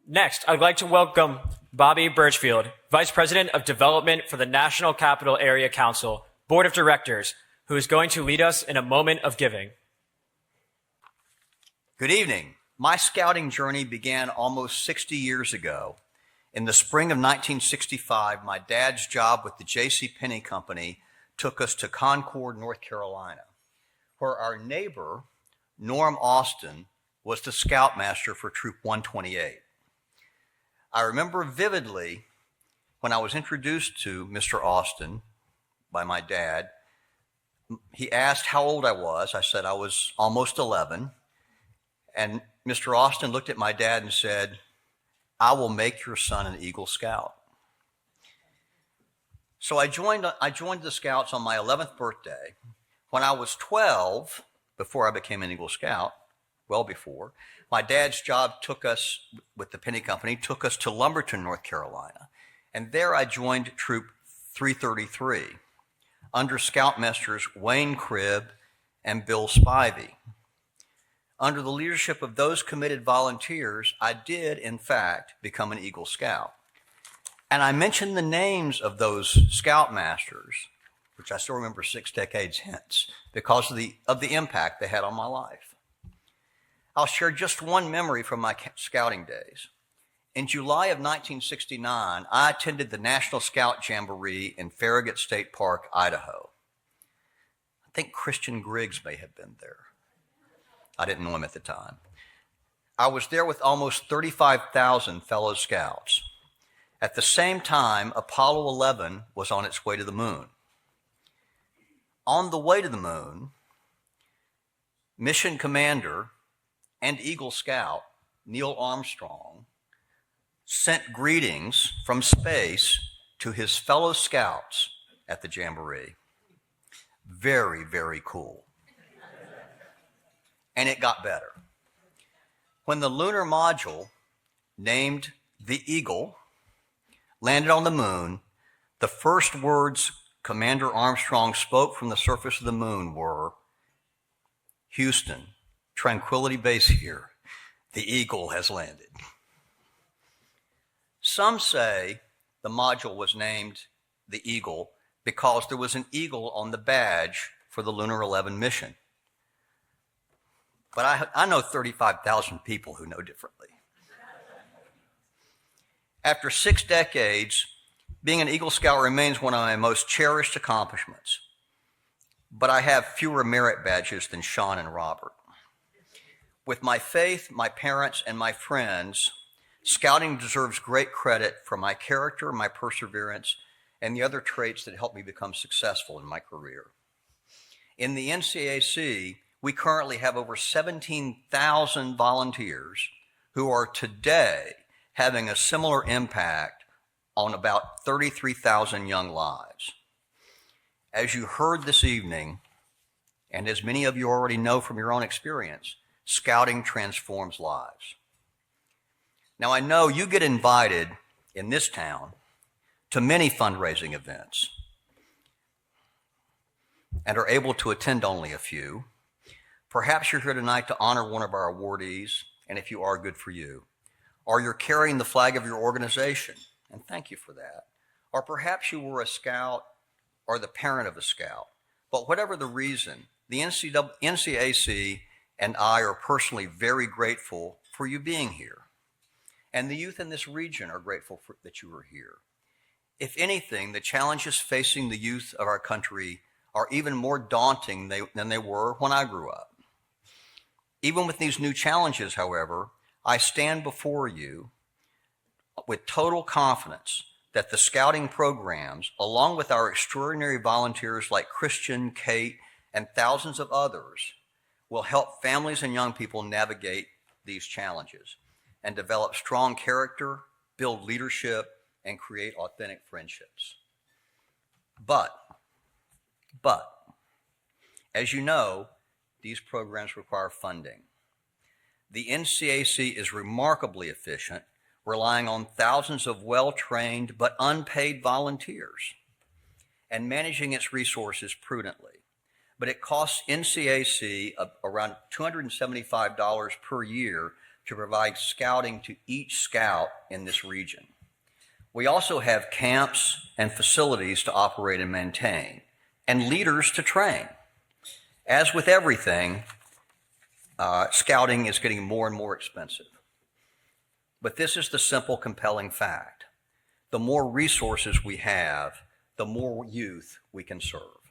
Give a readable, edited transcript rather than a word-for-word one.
Next, I'd like to welcome Bobby Burchfield, Vice President of Development for the National Capital Area Council, Board of Directors, who is going to lead us in a moment of giving. Good evening. My scouting journey began almost 60 years ago. In the spring of 1965, my dad's job with the J.C. Penney Company took us to Concord, North Carolina, where our neighbor, Norm Austin, was the Scoutmaster for Troop 128. I remember vividly when I was introduced to Mr. Austin by my dad. He asked how old I was. I said I was almost 11. And Mr. Austin looked at my dad and said, "I will make your son an Eagle Scout." So I joined the Scouts on my 11th birthday. When I was 12, before I became an Eagle Scout, well before, my dad's job took us, with the Penney Company, took us to Lumberton, North Carolina. And there I joined Troop 333 under Scoutmasters Wayne Cribb and Bill Spivey. Under the leadership of those committed volunteers, I did, in fact, become an Eagle Scout. And I mentioned the names of those Scoutmasters, which I still remember 6 decades hence, because of the impact they had on my life. I'll share just one memory from my scouting days. In July of 1969, I attended the National Scout Jamboree in Farragut State Park, Idaho. I think Christian Griggs may have been there. I didn't know him at the time. I was there with almost 35,000 fellow scouts. At the same time, Apollo 11 was on its way to the moon. On the way to the moon, Mission Commander and Eagle Scout Neil Armstrong sent greetings from space to his fellow scouts at the Jamboree. Very, very cool. And it got better. When the lunar module, named the Eagle, landed on the moon, the first words Commander Armstrong spoke from the surface of the moon were, "Houston, Tranquility Base here. The Eagle has landed." Some say the module was named the Eagle because there was an eagle on the badge for the Lunar 11 mission. But I know 35,000 people who know differently. After 6 decades, being an Eagle Scout remains one of my most cherished accomplishments. But I have fewer merit badges than Sean and Robert. With my faith, my parents, and my friends, scouting deserves great credit for my character, my perseverance, and the other traits that helped me become successful in my career. In the NCAC, we currently have over 17,000 volunteers who are today having a similar impact on about 33,000 young lives. As you heard this evening, and as many of you already know from your own experience, scouting transforms lives. Now, I know you get invited in this town to many fundraising events and are able to attend only a few. Perhaps you're here tonight to honor one of our awardees, and if you are, good for you. Or you're carrying the flag of your organization, and thank you for that. Or perhaps you were a scout or the parent of a scout. But whatever the reason, the NCAC and I are personally very grateful for you being here. And the youth in this region are grateful that you are here. If anything, the challenges facing the youth of our country are even more daunting than they were when I grew up. Even with these new challenges, however, I stand before you with total confidence that the scouting programs, along with our extraordinary volunteers like Christian, Kate, and thousands of others, will help families and young people navigate these challenges and develop strong character, build leadership, and create authentic friendships. But, as you know, these programs require funding. The NCAC is remarkably efficient, relying on thousands of well-trained but unpaid volunteers and managing its resources prudently. But it costs NCAC around $275 per year to provide scouting to each scout in this region. We also have camps and facilities to operate and maintain, and leaders to train. As with everything, scouting is getting more and more expensive. But this is the simple, compelling fact. The more resources we have, the more youth we can serve.